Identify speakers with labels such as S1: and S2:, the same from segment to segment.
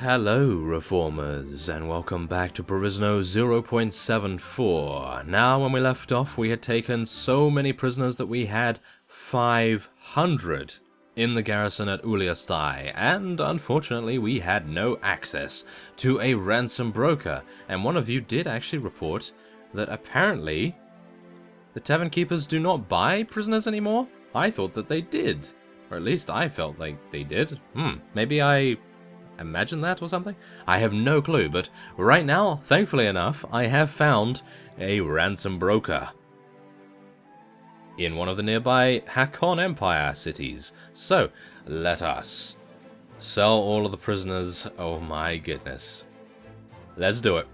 S1: Hello, Reformers, and welcome back to Perisno 0.74. Now, when we left off, we had taken so many prisoners that we had 500 in the garrison at Uliastai, and unfortunately we had no access to a ransom broker. And one of you did actually report that apparently the tavern keepers do not buy prisoners anymore? I thought that they did, or at least I felt like they did. Maybe I imagine that or something? I have no clue, but right now, thankfully enough, I have found a ransom broker in one of the nearby Hakon Empire cities. So, let us sell all of the prisoners. Oh my goodness. Let's do it.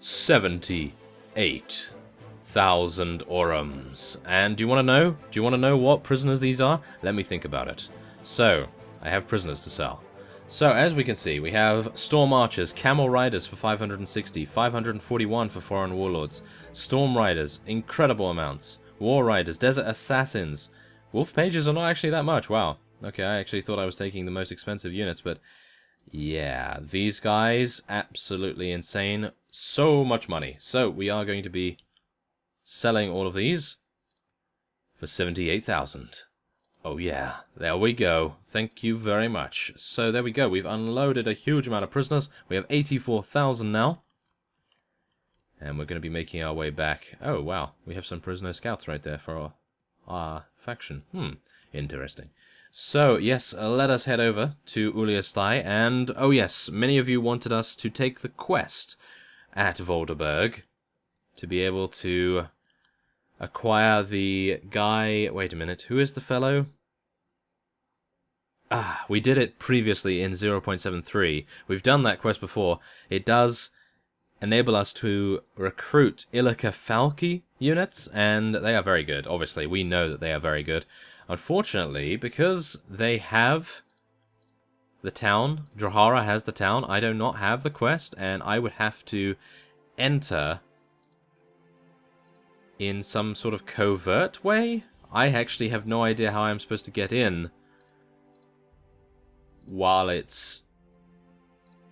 S1: 78,000 orums. And do you want to know? Do you want to know what prisoners these are? Let me think about it. So, I have prisoners to sell. So, as we can see, we have Storm Archers, Camel Riders for 560, 541 for Foreign Warlords, Storm Riders, incredible amounts, War Riders, Desert Assassins, Wolf Pages are not actually that much, wow. Okay, I actually thought I was taking the most expensive units, but yeah, these guys, absolutely insane, so much money. So, we are going to be selling all of these for 78,000. Oh yeah, there we go. Thank you very much. So there we go. We've unloaded a huge amount of prisoners. We have 84,000 now. And we're going to be making our way back. Oh wow, we have some prisoner scouts right there for our faction. Interesting. So yes, let us head over to Uliastai. And oh yes, many of you wanted us to take the quest at Volderberg to be able to acquire the guy... Wait a minute, who is the fellow? We did it previously in 0.73. We've done that quest before. It does enable us to recruit Illica Falki units, and they are very good. Obviously, we know that they are very good. Unfortunately, because they have the town, Drahara has the town, I do not have the quest, and I would have to enter in some sort of covert way? I actually have no idea how I'm supposed to get in while it's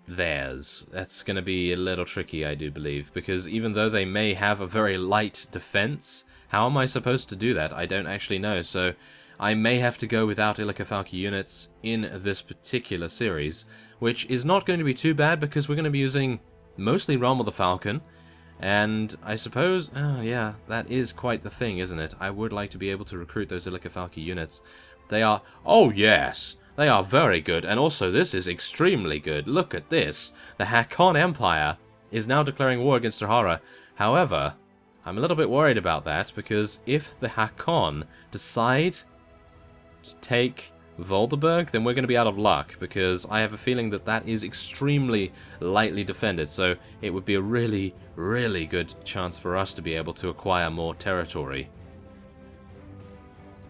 S1: theirs. That's going to be a little tricky, I do believe, because even though they may have a very light defense, how am I supposed to do that? I don't actually know, so I may have to go without Illica Falki units in this particular series, which is not going to be too bad because we're going to be using mostly Realm of the Falcon. And I suppose, oh yeah, that is quite the thing, isn't it? I would like to be able to recruit those Illica Falki units. They are, oh yes, they are very good. And also, this is extremely good. Look at this. The Hakon Empire is now declaring war against Drahara. However, I'm a little bit worried about that, because if the Hakon decide to take Volderberg, then we're going to be out of luck, because I have a feeling that that is extremely lightly defended, so it would be a really, really good chance for us to be able to acquire more territory.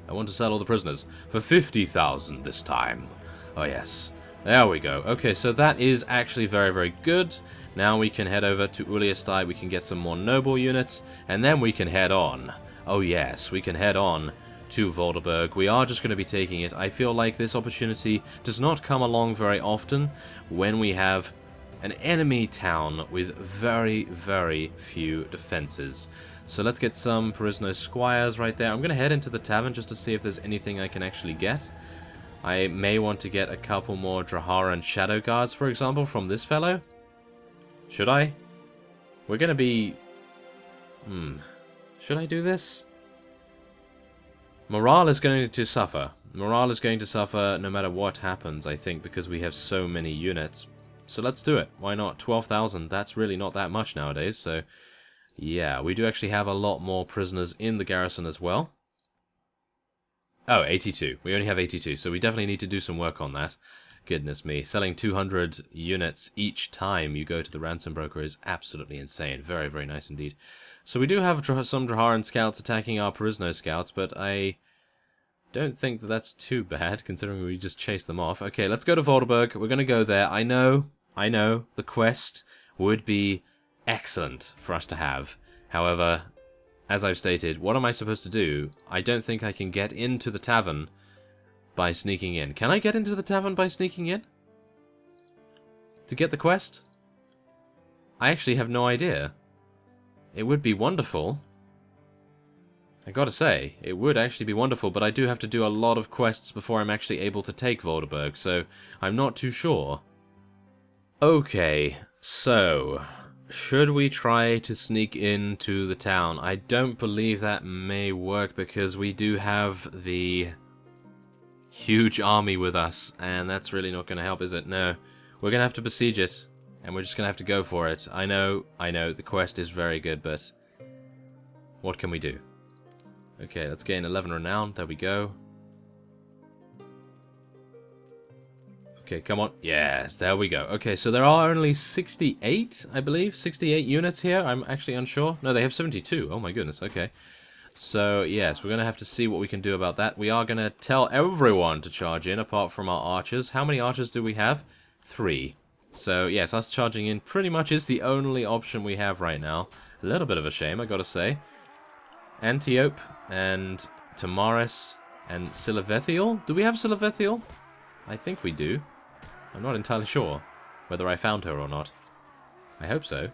S1: I want to sell all the prisoners for 50,000 this time. Oh yes, there we go. Okay, so that is actually very, very good. Now we can head over to Uliastai, we can get some more noble units, and then we can head on. Oh yes, we can head on to Volderberg. We are just going to be taking it. I feel like this opportunity does not come along very often when we have an enemy town with very, very few defenses. So let's get some Perisno Squires right there. I'm going to head into the tavern just to see if there's anything I can actually get. I may want to get a couple more Draharan Shadow Guards, for example, from this fellow. Should I? We're going to be... Should I do this? Morale is going to suffer. Morale is going to suffer no matter what happens, I think, because we have so many units. So let's do it. Why not? 12,000. That's really not that much nowadays, so... Yeah, we do actually have a lot more prisoners in the garrison as well. Oh, 82. We only have 82, so we definitely need to do some work on that. Goodness me. Selling 200 units each time you go to the ransom broker is absolutely insane. Very, very nice indeed. So we do have some Draharan scouts attacking our Perisno scouts, but I don't think that that's too bad, considering we just chased them off. Okay, let's go to Volderberg. We're going to go there. I know, the quest would be excellent for us to have. However, as I've stated, what am I supposed to do? I don't think I can get into the tavern by sneaking in. Can I get into the tavern by sneaking in? to get the quest? I actually have no idea. It would be wonderful. I gotta say, it would actually be wonderful, but I do have to do a lot of quests before I'm actually able to take Venberg, so I'm not too sure. Okay, so should we try to sneak into the town? I don't believe that may work because we do have the huge army with us, and that's really not going to help, is it? No, we're going to have to besiege it, and we're just going to have to go for it. I know, the quest is very good, but what can we do? Okay, let's gain 11 renown. There we go. Okay, come on. Yes, there we go. Okay, so there are only 68, I believe. 68 units here. I'm actually unsure. No, they have 72. Oh my goodness. Okay. So, yes, we're going to have to see what we can do about that. We are going to tell everyone to charge in, apart from our archers. How many archers do we have? 3. So, yes, us charging in pretty much is the only option we have right now. A little bit of a shame, I gotta say. Antiope and Tamaris and Silavethiel. Do we have Silavethiel? I think we do. I'm not entirely sure whether I found her or not. I hope so.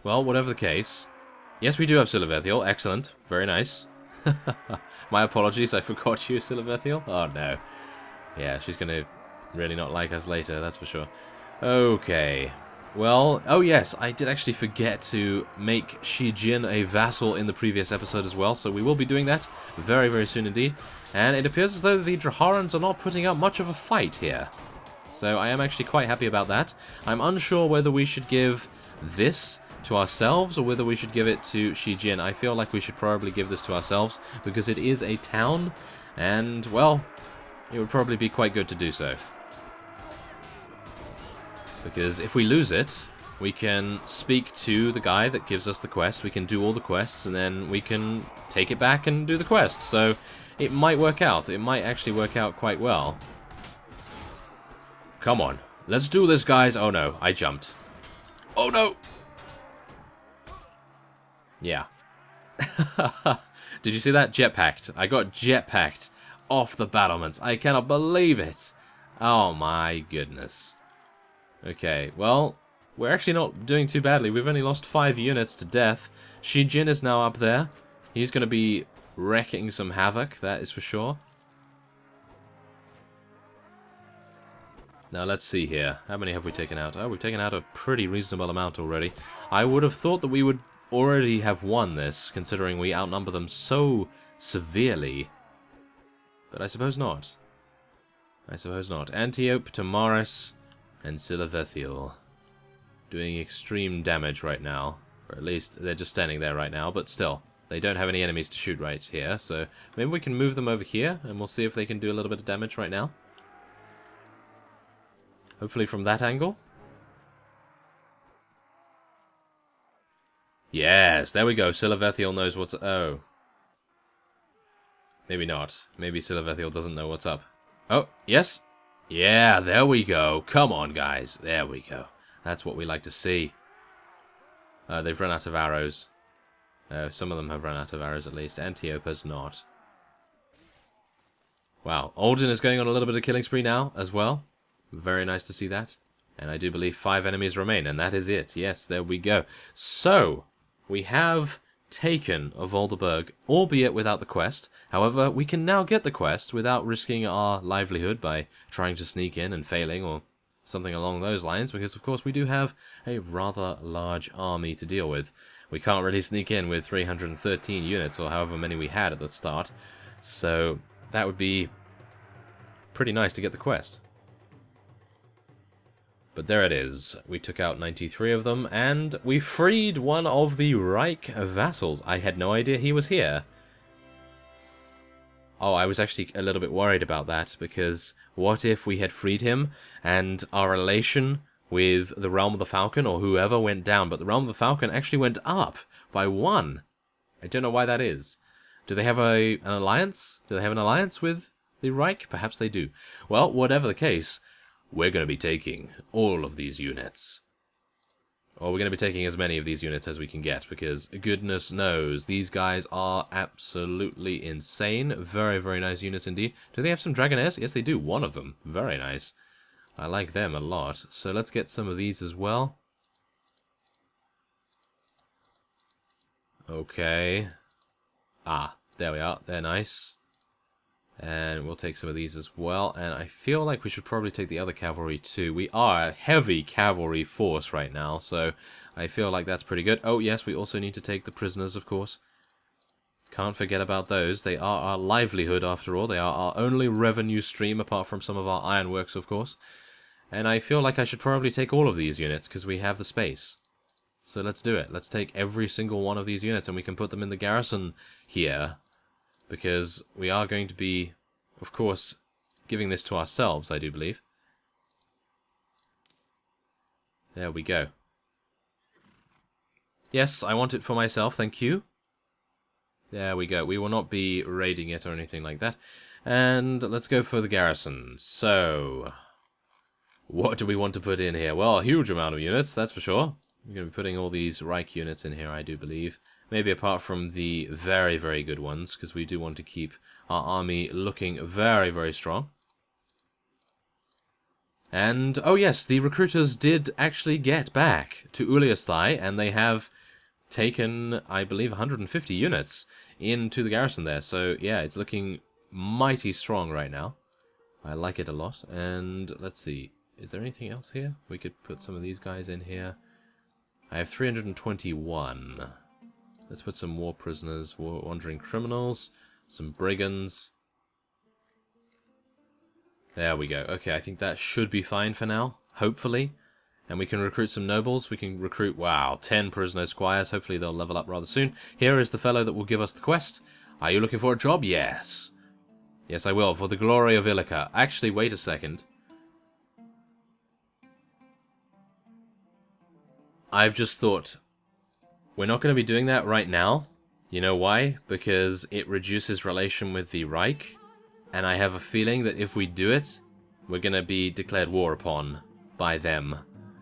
S1: Well, whatever the case. Yes, we do have Silavethiel. Excellent. Very nice. My apologies, I forgot you, Silavethiel. Oh, no. Yeah, she's going to really not like us later, that's for sure. Okay. Well, oh yes, I did actually forget to make Shijin a vassal in the previous episode as well, so we will be doing that very, very soon indeed. And it appears as though the Draharans are not putting up much of a fight here. So I am actually quite happy about that. I'm unsure whether we should give this to ourselves or whether we should give it to Shijin. I feel like we should probably give this to ourselves because it is a town, and, well, it would probably be quite good to do so. Because if we lose it, we can speak to the guy that gives us the quest, we can do all the quests, and then we can take it back and do the quest. So it might work out. It might actually work out quite well. Come on. Let's do this, guys. Oh no, I jumped. Oh no! Yeah. Did you see that? Jetpacked. I got jetpacked off the battlements. I cannot believe it. Oh my goodness. Okay, well, we're actually not doing too badly. We've only lost 5 units to death. Shijin is now up there. He's going to be wrecking some havoc, that is for sure. Now, let's see here. How many have we taken out? Oh, we've taken out a pretty reasonable amount already. I would have thought that we would already have won this, considering we outnumber them so severely. But I suppose not. I suppose not. Antiope, Tamaris, and Silavethiel doing extreme damage right now. Or at least they're just standing there right now, but still. They don't have any enemies to shoot right here, so maybe we can move them over here, and we'll see if they can do a little bit of damage right now. Hopefully from that angle. Yes, there we go. Silavethiel knows what's... Oh. Maybe not. Maybe Silavethiel doesn't know what's up. Oh, yes. Yeah, there we go. Come on, guys. There we go. That's what we like to see. They've run out of arrows. Some of them have run out of arrows, at least. Antiope has not. Wow. Alden is going on a little bit of killing spree now, as well. Very nice to see that. And I do believe 5 enemies remain, and that is it. Yes, there we go. So, we have taken Venberg, albeit without the quest. However, we can now get the quest without risking our livelihood by trying to sneak in and failing, or something along those lines, because of course we do have a rather large army to deal with. We can't really sneak in with 313 units, or however many we had at the start, so that would be pretty nice to get the quest. But there it is. We took out 93 of them, and we freed one of the Reich vassals. I had no idea he was here. Oh, I was actually a little bit worried about that, because what if we had freed him, and our relation with the Realm of the Falcon, or whoever, went down, but the Realm of the Falcon actually went up by 1. I don't know why that is. Do they have an alliance? Do they have an alliance with the Reich? Perhaps they do. Well, whatever the case, we're going to be taking all of these units. Or we're going to be taking as many of these units as we can get, because goodness knows, these guys are absolutely insane. Very, very nice units indeed. Do they have some Dragonairs? Yes, they do. One of them. Very nice. I like them a lot. So let's get some of these as well. Okay. Ah, there we are. They're nice. And we'll take some of these as well. And I feel like we should probably take the other cavalry too. We are a heavy cavalry force right now, so I feel like that's pretty good. Oh, yes, we also need to take the prisoners, of course. Can't forget about those. They are our livelihood, after all. They are our only revenue stream, apart from some of our ironworks, of course. And I feel like I should probably take all of these units, because we have the space. So let's do it. Let's take every single one of these units, and we can put them in the garrison here. Because we are going to be, of course, giving this to ourselves, I do believe. There we go. Yes, I want it for myself, thank you. There we go. We will not be raiding it or anything like that. And let's go for the garrison. So, what do we want to put in here? Well, a huge amount of units, that's for sure. We're going to be putting all these Reich units in here, I do believe. Maybe apart from the very, very good ones, because we do want to keep our army looking very, very strong. And, oh yes, the recruiters did actually get back to Uliastai, and they have taken, I believe, 150 units into the garrison there. So, yeah, it's looking mighty strong right now. I like it a lot. And, let's see, is there anything else here? We could put some of these guys in here. I have 321. Let's put some war prisoners, wandering criminals, some brigands. There we go. Okay, I think that should be fine for now, hopefully. And we can recruit some nobles. We can recruit, wow, 10 prisoner squires. Hopefully they'll level up rather soon. Here is the fellow that will give us the quest. Are you looking for a job? Yes. Yes, I will, for the glory of Illica. Actually, wait a second. I've just thought, we're not going to be doing that right now. You know why? Because it reduces relation with the Reich. And I have a feeling that if we do it, we're going to be declared war upon by them.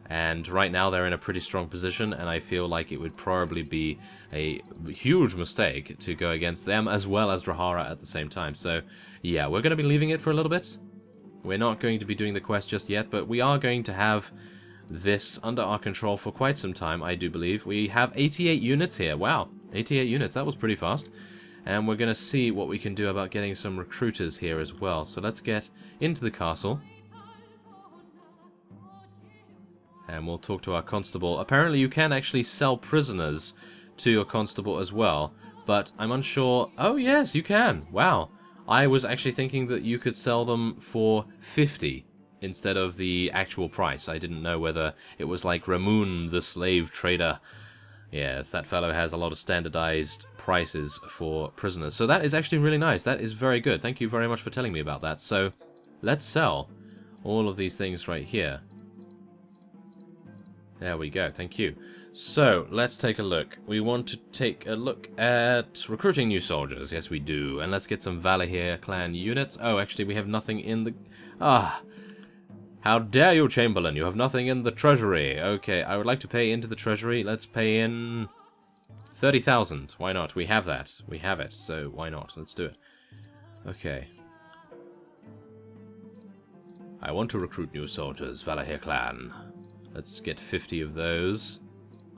S1: And right now they're in a pretty strong position, and I feel like it would probably be a huge mistake to go against them as well as Drahara at the same time. So, yeah, we're going to be leaving it for a little bit. We're not going to be doing the quest just yet, but we are going to have this under our control for quite some time, I do believe. We have 88 units here. Wow, 88 units. That was pretty fast. And we're going to see what we can do about getting some recruiters here as well. So let's get into the castle. And we'll talk to our constable. Apparently you can actually sell prisoners to your constable as well. But I'm unsure. Oh yes, you can. Wow. I was actually thinking that you could sell them for 50 instead of the actual price. I didn't know whether it was like Ramun, the slave trader. Yes, that fellow has a lot of standardized prices for prisoners. So that is actually really nice. That is very good. Thank you very much for telling me about that. So let's sell all of these things right here. There we go. Thank you. So let's take a look. We want to take a look at recruiting new soldiers. Yes, we do. And let's get some Valahir clan units. Oh, actually, we have nothing in the... How dare you, Chamberlain? You have nothing in the treasury. Okay, I would like to pay into the treasury. Let's pay in 30,000. Why not? We have that. We have it, so why not? Let's do it. Okay. I want to recruit new soldiers, Valahir clan. Let's get 50 of those.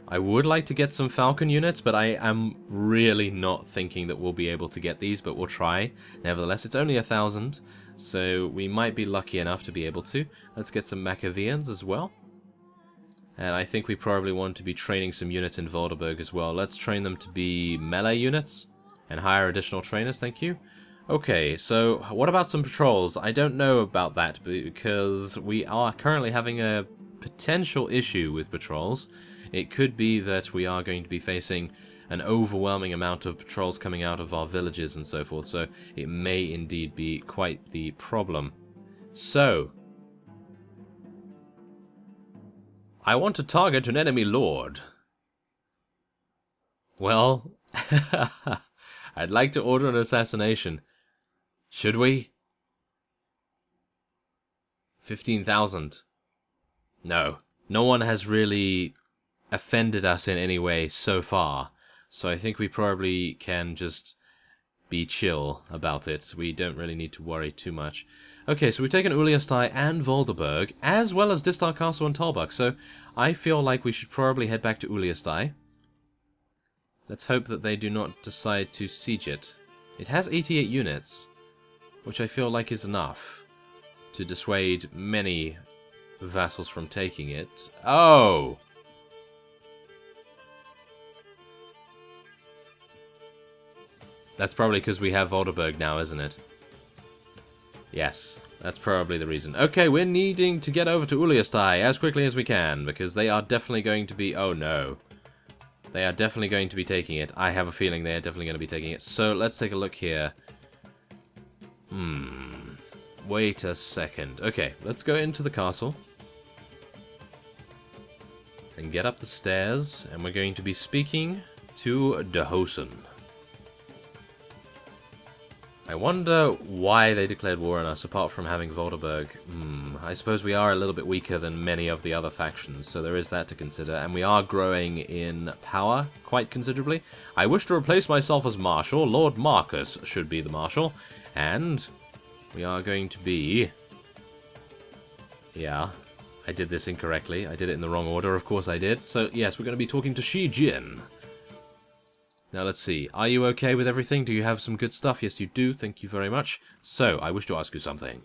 S1: I would like to get some Falcon units, but I am really not thinking that we'll be able to get these, but we'll try. Nevertheless, it's only 1,000. So we might be lucky enough to be able to. Let's get some Machiavians as well. And I think we probably want to be training some units in Volderberg as well. Let's train them to be melee units and hire additional trainers, thank you. Okay, so what about some patrols? I don't know about that because we are currently having a potential issue with patrols. It could be that we are going to be facing an overwhelming amount of patrols coming out of our villages and so forth, so it may indeed be quite the problem. So, I want to target an enemy lord. Well, I'd like to order an assassination. Should we? 15,000. No. No one has really offended us in any way so far. So I think we probably can just be chill about it. We don't really need to worry too much. Okay, so we've taken Uliastai and Volderberg, as well as Distar Castle and Talbach. So I feel like we should probably head back to Uliastai. Let's hope that they do not decide to siege it. It has 88 units, which I feel like is enough to dissuade many vassals from taking it. Oh! That's probably because we have Volderberg now, isn't it? Yes, that's probably the reason. Okay, we're needing to get over to Uliastai as quickly as we can, because they are definitely going to be... Oh, no. They are definitely going to be taking it. I have a feeling they are definitely going to be taking it. So, let's take a look here. Wait a second. Okay, let's go into the castle. And get up the stairs, and we're going to be speaking to Dehosen. I wonder why they declared war on us, apart from having Volderberg. I suppose we are a little bit weaker than many of the other factions, so there is that to consider. And we are growing in power quite considerably. I wish to replace myself as Marshal. Lord Marcus should be the Marshal. And we are going to be... Yeah, I did this incorrectly. I did it in the wrong order, of course I did. So, yes, we're going to be talking to Shi Jin. Now, let's see. Are you okay with everything? Do you have some good stuff? Yes, you do. Thank you very much. So, I wish to ask you something.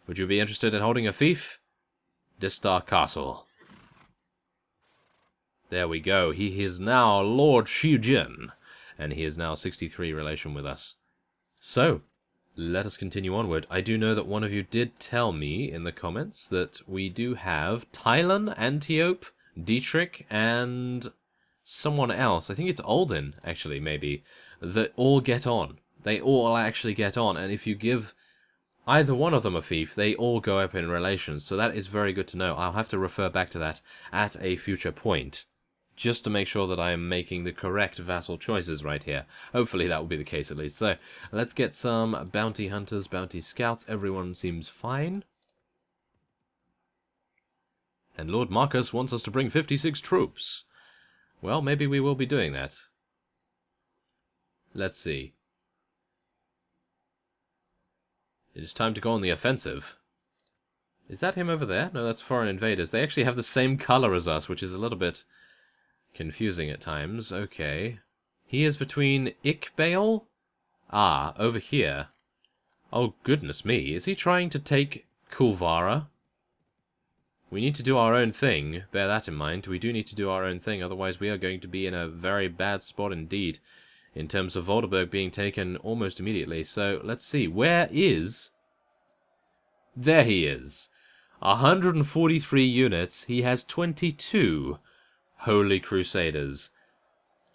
S1: Would you be interested in holding a fief? Distar Castle. There we go. He is now Lord Shijin, and he is now 63 relation with us. So, let us continue onward. I do know that one of you did tell me in the comments that we do have Tylan, Antiope, Dietrich, and... someone else, I think it's Alden, actually, maybe, that all get on. They all actually get on, and if you give either one of them a fief, they all go up in relations, so that is very good to know. I'll have to refer back to that at a future point, just to make sure that I am making the correct vassal choices right here. Hopefully that will be the case at least. So, let's get some bounty hunters, bounty scouts. Everyone seems fine. And Lord Marcus wants us to bring 56 troops. Well, maybe we will be doing that. Let's see. It is time to go on the offensive. Is that him over there? No, that's foreign invaders. They actually have the same color as us, which is a little bit confusing at times. Okay. He is between Ikbale? Ah, over here. Oh, goodness me. Is he trying to take Kulvara? We need to do our own thing. Bear that in mind. We do need to do our own thing, otherwise we are going to be in a very bad spot indeed, in terms of Volderberg being taken almost immediately. So, let's see. Where is... There he is. 143 units. He has 22 Holy Crusaders.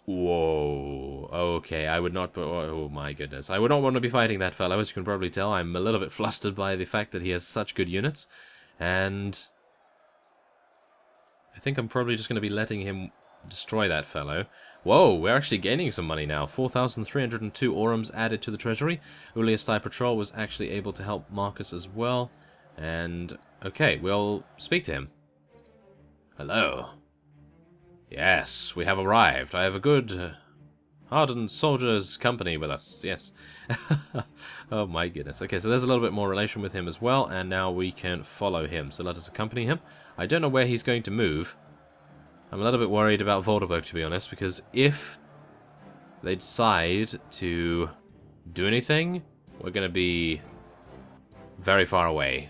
S1: Whoa. Okay, I would not... Oh my goodness. I would not want to be fighting that fellow, as you can probably tell. I'm a little bit flustered by the fact that he has such good units. And... I think I'm probably just going to be letting him destroy that fellow. Whoa, we're actually gaining some money now. 4,302 orums added to the treasury. Uliastai Patrol was actually able to help Marcus as well. And, okay, we'll speak to him. Hello. Yes, we have arrived. I have a good, hardened soldier's company with us. Yes. Oh my goodness. Okay, so there's a little bit more relation with him as well, and now we can follow him. So let us accompany him. I don't know where he's going to move. I'm a little bit worried about Volderberg, to be honest, because if they decide to do anything, we're going to be very far away.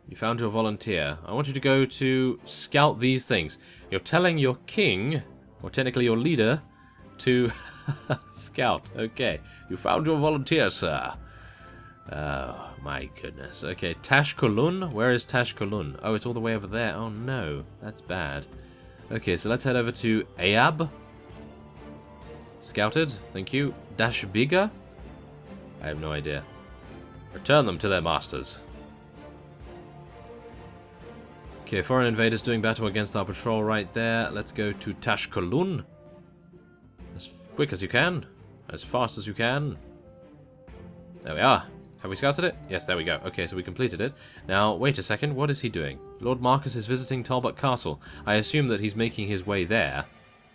S1: You found your volunteer. I want you to go to scout these things. You're telling your king, or technically your leader, to scout. Okay. You found your volunteer, sir. Oh, my goodness. Okay, Tash Kulun. Where is Tash Kulun? Oh, it's all the way over there. Oh, no. That's bad. Okay, so let's head over to Ayab. Scouted. Thank you. Dash Biga? I have no idea. Return them to their masters. Okay, foreign invaders doing battle against our patrol right there. Let's go to Tash Kulun. As quick as you can. As fast as you can. There we are. Have we scouted it? Yes, there we go. Okay, so we completed it. Now, wait a second. What is he doing? Lord Marcus is visiting Talbot Castle. I assume that he's making his way there.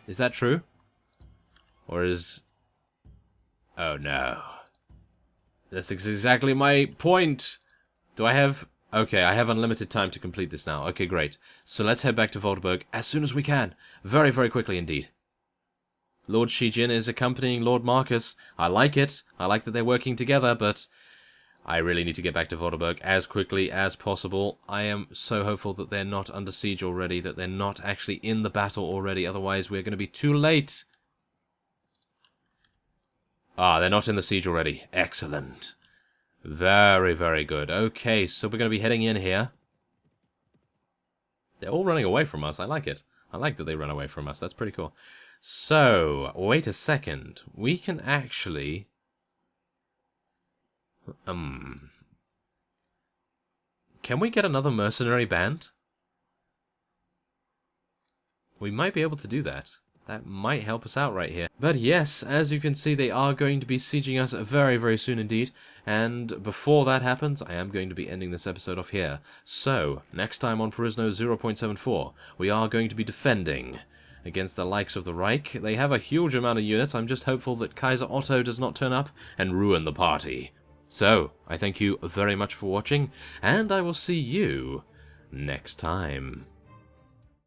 S1: Is that true? Or is... Oh, no. That's exactly my point. Do I have... Okay, I have unlimited time to complete this now. Okay, great. So let's head back to Venberg as soon as we can. Very, very quickly indeed. Lord Shijin is accompanying Lord Marcus. I like it. I like that they're working together, but... I really need to get back to Venberg as quickly as possible. I am so hopeful that they're not under siege already, that they're not actually in the battle already, otherwise we're going to be too late. Ah, they're not in the siege already. Excellent. Very, very good. Okay, so we're going to be heading in here. They're all running away from us. I like it. I like that they run away from us. That's pretty cool. So, wait a second. We can actually... Can we get another mercenary band? We might be able to do that. That might help us out right here. But yes, as you can see, they are going to be sieging us very, very soon indeed. And before that happens, I am going to be ending this episode off here. So, next time on Perisno 0.74, we are going to be defending against the likes of the Reich. They have a huge amount of units. I'm just hopeful that Kaiser Otto does not turn up and ruin the party. So, I thank you very much for watching, and I will see you next time.